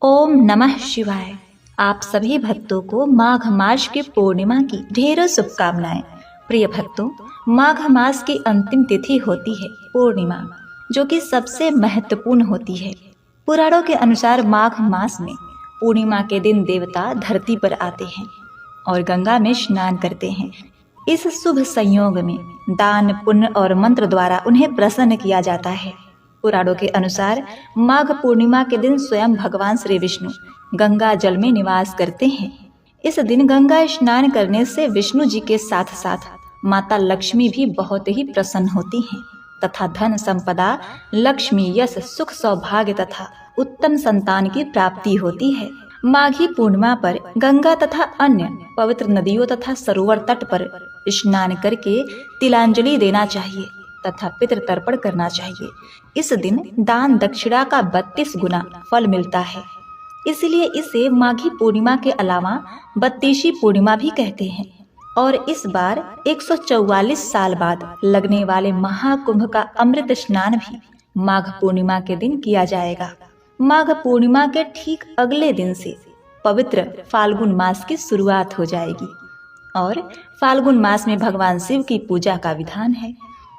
ओम नमः शिवाय। आप सभी भक्तों को माघ मास की पूर्णिमा की ढेरों शुभकामनाएं। प्रिय भक्तों, माघ मास की अंतिम तिथि होती है पूर्णिमा, जो कि सबसे महत्वपूर्ण होती है। पुराणों के अनुसार माघ मास में पूर्णिमा के दिन देवता धरती पर आते हैं और गंगा में स्नान करते हैं। इस शुभ संयोग में दान, पुण्य और मंत्र द्वारा उन्हें प्रसन्न किया जाता है। पुराणों के अनुसार माघ पूर्णिमा के दिन स्वयं भगवान श्री विष्णु गंगा जल में निवास करते हैं। इस दिन गंगा स्नान करने से विष्णु जी के साथ साथ माता लक्ष्मी भी बहुत ही प्रसन्न होती हैं तथा धन संपदा, लक्ष्मी, यश, सुख, सौभाग्य तथा उत्तम संतान की प्राप्ति होती है। माघी पूर्णिमा पर गंगा तथा अन्य पवित्र नदियों तथा सरोवर तट पर स्नान करके तिलांजलि देना चाहिए तथा पितृ तर्पण करना चाहिए। इस दिन दान दक्षिणा का 32 गुना फल मिलता है, इसलिए इसे माघी पूर्णिमा के अलावा बत्तीसी पूर्णिमा भी कहते हैं। और इस बार 144 साल बाद लगने वाले महाकुंभ का अमृत स्नान भी माघ पूर्णिमा के दिन किया जाएगा। माघ पूर्णिमा के ठीक अगले दिन से पवित्र फाल्गुन मास की शुरुआत हो जाएगी और फाल्गुन मास में भगवान शिव की पूजा का विधान है।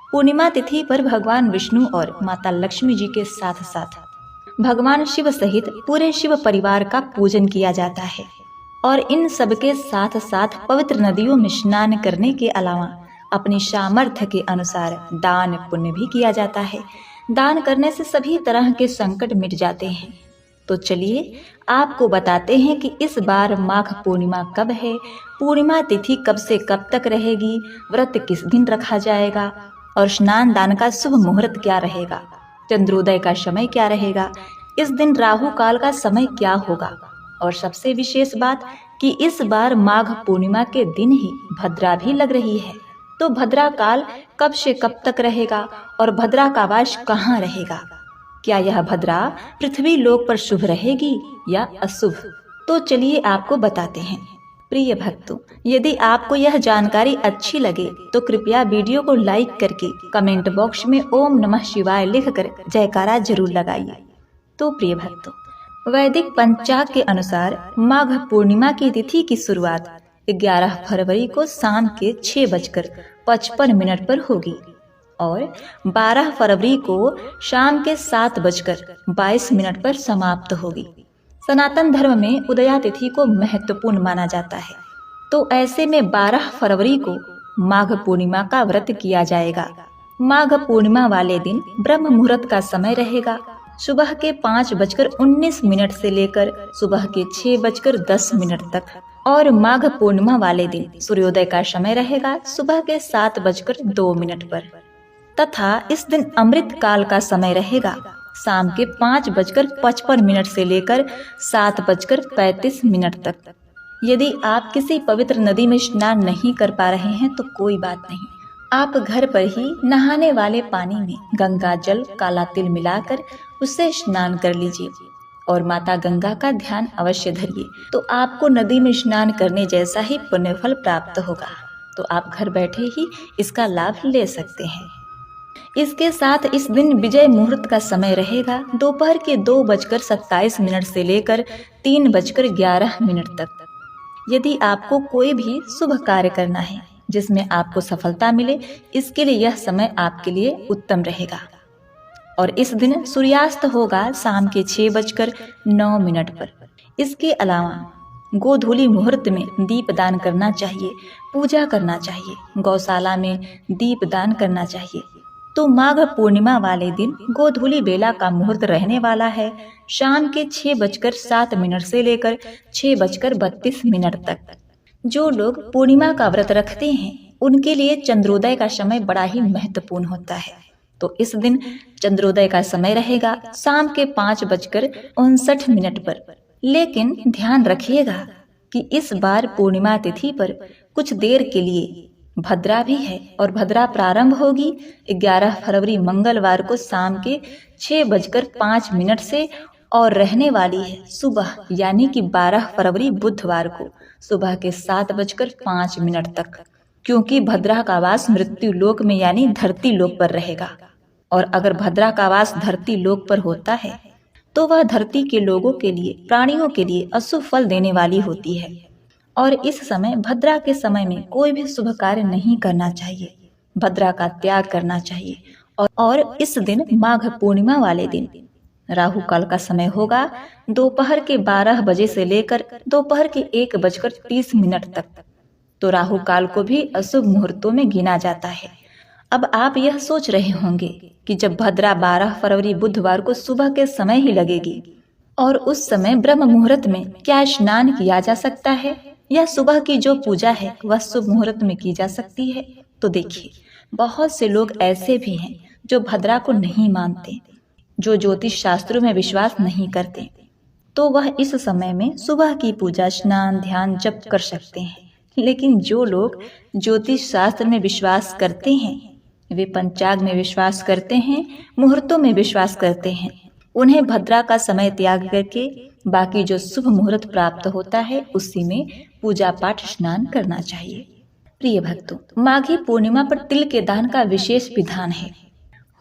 पूर्णिमा तिथि पर भगवान विष्णु और माता लक्ष्मी जी के साथ साथ भगवान शिव सहित पूरे शिव परिवार का पूजन किया जाता है और इन सबके साथ साथ पवित्र नदियों में स्नान करने के अलावा अपनी सामर्थ्य के अनुसार दान पुण्य भी किया जाता है। दान करने से सभी तरह के संकट मिट जाते हैं। तो चलिए आपको बताते हैं कि इस बार माघ पूर्णिमा कब है, पूर्णिमा तिथि कब से कब तक रहेगी, व्रत किस दिन रखा जाएगा और स्नान दान का शुभ मुहूर्त क्या रहेगा, चंद्रोदय का समय क्या रहेगा, इस दिन राहु काल का समय क्या होगा। और सबसे विशेष बात कि इस बार माघ पूर्णिमा के दिन ही भद्रा भी लग रही है। तो भद्रा काल कब से कब तक रहेगा और भद्रा का वास कहाँ रहेगा, क्या यह भद्रा पृथ्वी लोक पर शुभ रहेगी या अशुभ, तो चलिए आपको बताते हैं। प्रिय भक्तों, यदि आपको यह जानकारी अच्छी लगे तो कृपया वीडियो को लाइक करके कमेंट बॉक्स में ओम नमः शिवाय लिखकर जयकारा जरूर लगाइए। तो प्रिय भक्तों, वैदिक पंचांग के अनुसार माघ पूर्णिमा की तिथि की शुरुआत 11 फरवरी को शाम के 6:55 पर होगी और 12 फरवरी को शाम के 7:22 पर समाप्त होगी। सनातन धर्म में उदया तिथि को महत्वपूर्ण माना जाता है, तो ऐसे में 12 फरवरी को माघ पूर्णिमा का व्रत किया जाएगा। माघ पूर्णिमा वाले दिन ब्रह्म मुहूर्त का समय रहेगा सुबह के 5:19 से लेकर सुबह के 6:10 तक और माघ पूर्णिमा वाले दिन सूर्योदय का समय रहेगा सुबह के 7:02 पर तथा इस दिन अमृत काल का समय रहेगा शाम के 5:55 से लेकर 7:35 तक। यदि आप किसी पवित्र नदी में स्नान नहीं कर पा रहे हैं तो कोई बात नहीं, आप घर पर ही नहाने वाले पानी में गंगा जल, काला तिल मिलाकर उससे स्नान कर लीजिए और माता गंगा का ध्यान अवश्य धरिए, तो आपको नदी में स्नान करने जैसा ही पुण्य फल प्राप्त होगा। तो आप घर बैठे ही इसका लाभ ले सकते हैं। इसके साथ इस दिन विजय मुहूर्त का समय रहेगा दोपहर के 2:27 से लेकर 3:11 तक। यदि आपको कोई भी शुभ कार्य करना है जिसमें आपको सफलता मिले, इसके लिए यह समय आपके लिए उत्तम रहेगा। और इस दिन सूर्यास्त होगा शाम के 6:09 पर। इसके अलावा गोधूली मुहूर्त में दीप दान करना चाहिए, पूजा करना चाहिए, गौशाला में दीप दान करना चाहिए। तो माघ पूर्णिमा वाले दिन गोधूली बेला का मुहूर्त रहने वाला है शाम के 6:07 से लेकर 6:32 तक। जो लोग पूर्णिमा का व्रत रखते हैं उनके लिए चंद्रोदय का समय बड़ा ही महत्वपूर्ण होता है। तो इस दिन चंद्रोदय का समय रहेगा शाम के 5:59 पर। लेकिन ध्यान रखिएगा कि इस बार पूर्णिमा तिथि पर कुछ देर के लिए भद्रा भी है और भद्रा प्रारंभ होगी 11 फरवरी मंगलवार को शाम के 6:05 से और रहने वाली है सुबह यानी कि 12 फरवरी बुधवार को सुबह के 7:05 तक, क्योंकि भद्रा का वास मृत्यु लोक में यानी धरती लोक पर रहेगा। और अगर भद्रा का वास धरती लोक पर होता है तो वह धरती के लोगों के लिए, प्राणियों के लिए अशुभ फल देने वाली होती है। और इस समय भद्रा के समय में कोई भी शुभ कार्य नहीं करना चाहिए, भद्रा का त्याग करना चाहिए। और इस दिन माघ पूर्णिमा वाले दिन राहु काल का समय होगा दोपहर के 12 बजे से लेकर दोपहर के 1:30 तक। तो राहु काल को भी अशुभ मुहूर्तों में गिना जाता है। अब आप यह सोच रहे होंगे कि जब भद्रा 12 फरवरी बुधवार को सुबह के समय ही लगेगी और उस समय ब्रह्म मुहूर्त में क्या स्नान किया जा सकता है या सुबह की जो पूजा है वह शुभ मुहूर्त में की जा सकती है। तो देखिए, बहुत से लोग ऐसे भी हैं जो भद्रा को नहीं मानते, जो ज्योतिष शास्त्रों में विश्वास नहीं करते, तो वह इस समय में सुबह की पूजा, स्नान, ध्यान, जप कर सकते हैं। लेकिन जो लोग ज्योतिष शास्त्र में विश्वास करते हैं, वे पंचांग में विश्वास करते हैं, मुहूर्तों में विश्वास करते हैं, उन्हें भद्रा का समय त्याग करके बाकी जो शुभ मुहूर्त प्राप्त होता है उसी में पूजा पाठ, स्नान करना चाहिए। प्रिय भक्तों, माघी पूर्णिमा पर तिल के दान का विशेष विधान है।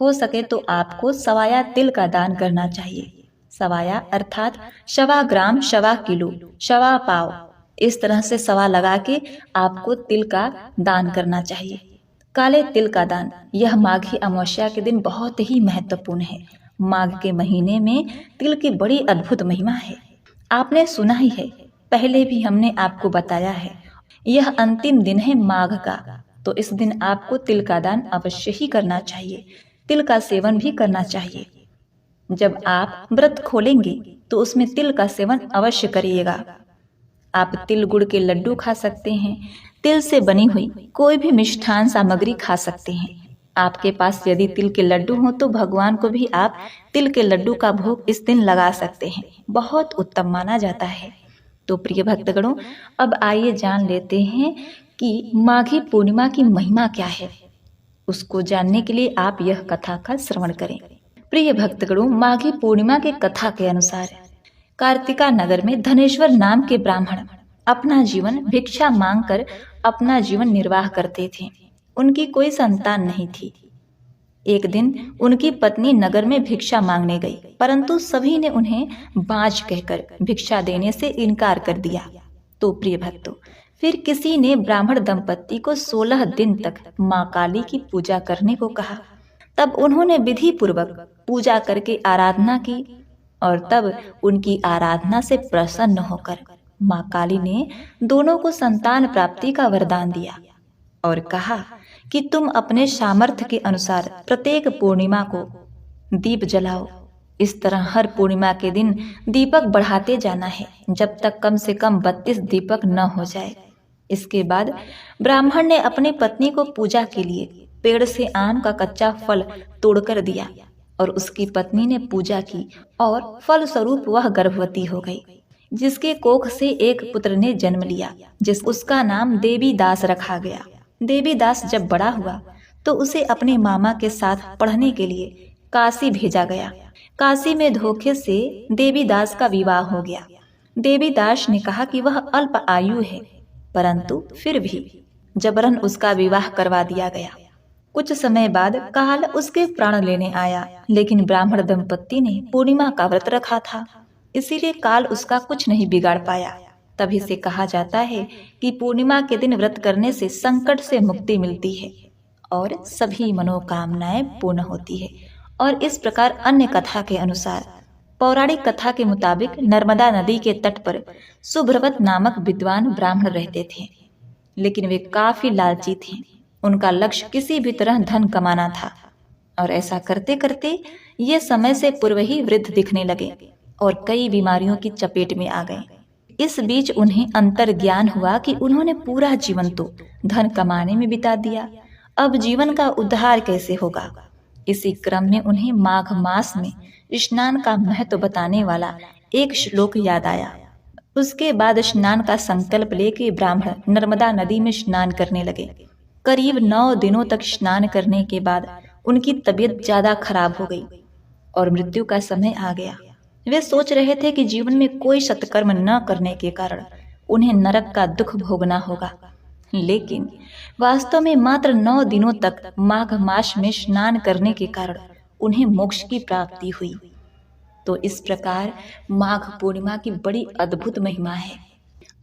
हो सके तो आपको सवाया तिल का दान करना चाहिए। सवाया अर्थात 1.25 ग्राम, 1.25 किलो, 1.25 पाव, इस तरह से सवा लगा के आपको तिल का दान करना चाहिए। काले तिल का दान यह माघी अमावस्या के दिन बहुत ही महत्वपूर्ण है। माघ के महीने में तिल की बड़ी अद्भुत महिमा है। आपने सुना ही है, पहले भी हमने आपको बताया है, यह अंतिम दिन है माघ का। तो इस दिन आपको तिल का दान अवश्य ही करना चाहिए, तिल का सेवन भी करना चाहिए। जब आप व्रत खोलेंगे तो उसमें तिल का सेवन अवश्य करिएगा। आप तिल गुड़ के लड्डू खा सकते हैं, तिल से बनी हुई कोई भी मिष्ठान सामग्री खा सकते हैं। आपके पास यदि तिल के लड्डू हो तो भगवान को भी आप तिल के लड्डू का भोग इस दिन लगा सकते हैं, बहुत उत्तम माना जाता है। तो प्रिय भक्तगणों, अब आइए जान लेते हैं कि माघी पूर्णिमा की महिमा क्या है। उसको जानने के लिए आप यह कथा का श्रवण करें। प्रिय भक्तगणों, माघी पूर्णिमा के कथा के अनुसार कार्तिका नगर में धनेश्वर नाम के ब्राह्मण अपना जीवन भिक्षा मांगकर अपना जीवन निर्वाह करते थे। उनकी कोई संतान नहीं थी। एक दिन उनकी पत्नी नगर में भिक्षा मांगने गई, परंतु सभी ने उन्हें बाँझ कहकर भिक्षा देने से इनकार कर दिया। तो प्रिय भक्तों, फिर किसी ने ब्राह्मण दंपत्ति को 16 दिन तक माँ काली की पूजा करने को कहा। तब उन्होंने विधि पूर्वक पूजा करके आराधना की और तब उनकी आराधना से प्रसन्न होकर माँ काली ने दोनों को संतान प्राप्ति का वरदान दिया और कहा कि तुम अपने सामर्थ्य के अनुसार प्रत्येक पूर्णिमा को दीप जलाओ। इस तरह हर पूर्णिमा के दिन दीपक बढ़ाते जाना है जब तक कम से कम 32 दीपक न हो जाए। इसके बाद ब्राह्मण ने अपनी पत्नी को पूजा के लिए पेड़ से आम का कच्चा फल तोड़कर दिया और उसकी पत्नी ने पूजा की और फल स्वरूप वह गर्भवती हो गई, जिसके कोख से एक पुत्र ने जन्म लिया, उसका नाम देवीदास रखा गया। देवीदास जब बड़ा हुआ तो उसे अपने मामा के साथ पढ़ने के लिए काशी भेजा गया। काशी में धोखे से देवीदास का विवाह हो गया। देवीदास ने कहा कि वह अल्प आयु है, परंतु फिर भी जबरन उसका विवाह करवा दिया गया। कुछ समय बाद काल उसके प्राण लेने आया, लेकिन ब्राह्मण दंपत्ति ने पूर्णिमा का व्रत रखा था, इसीलिए काल उसका कुछ नहीं बिगाड़ पाया। तभी से कहा जाता है कि पूर्णिमा के दिन व्रत करने से संकट से मुक्ति मिलती है और सभी मनोकामनाएं पूर्ण होती है। और इस प्रकार अन्य कथा के अनुसार, पौराणिक कथा के मुताबिक नर्मदा नदी के तट पर सुभ्रवत नामक विद्वान ब्राह्मण रहते थे, लेकिन वे काफी लालची थे। उनका लक्ष्य किसी भी तरह धन कमाना था और ऐसा करते करते ये समय से पूर्व ही वृद्ध दिखने लगे और कई बीमारियों की चपेट में आ गए। इस बीच उन्हें अंतर्ज्ञान हुआ कि उन्होंने पूरा जीवन तो धन कमाने में बिता दिया, अब जीवन का उद्धार कैसे होगा। इसी क्रम में उन्हें माघ मास में स्नान का महत्व बताने वाला एक श्लोक याद आया। उसके बाद स्नान का संकल्प लेके ब्राह्मण नर्मदा नदी में स्नान करने लगे। करीब 9 दिनों तक स्नान करने के बाद उनकी तबीयत ज्यादा खराब हो गई और मृत्यु का समय आ गया। वे सोच रहे थे कि जीवन में कोई सत्कर्म न करने के कारण उन्हें नरक का दुख भोगना होगा, लेकिन वास्तव में मात्र 9 दिनों तक माघ मास में स्नान करने के कारण उन्हें मोक्ष की प्राप्ति हुई। तो इस प्रकार माघ पूर्णिमा की बड़ी अद्भुत महिमा है।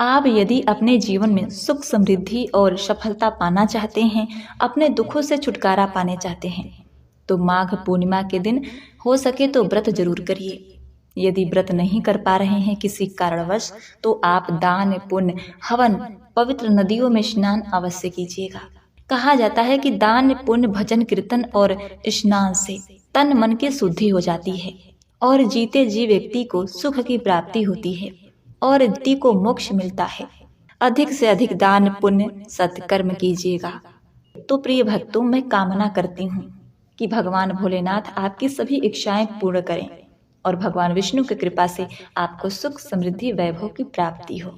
आप यदि अपने जीवन में सुख समृद्धि और सफलता पाना चाहते हैं, अपने दुखों से छुटकारा पाने चाहते हैं, तो माघ पूर्णिमा के दिन हो सके तो व्रत जरूर करिए। यदि व्रत नहीं कर पा रहे हैं किसी कारणवश, तो आप दान पुण्य हवन पवित्र नदियों में स्नान अवश्य कीजिएगा। कहा जाता है कि दान पुण्य भजन कीर्तन और स्नान से तन मन की शुद्धि हो जाती है और जीते जी व्यक्ति को सुख की प्राप्ति होती है और व्यक्ति को मोक्ष मिलता है। अधिक से अधिक दान पुण्य सत्कर्म कीजिएगा। तो प्रिय भक्तों, मैं कामना करती हूँ कि भगवान भोलेनाथ आपकी सभी इच्छाएं पूर्ण करें और भगवान विष्णु की कृपा से आपको सुख समृद्धि वैभव की प्राप्ति हो।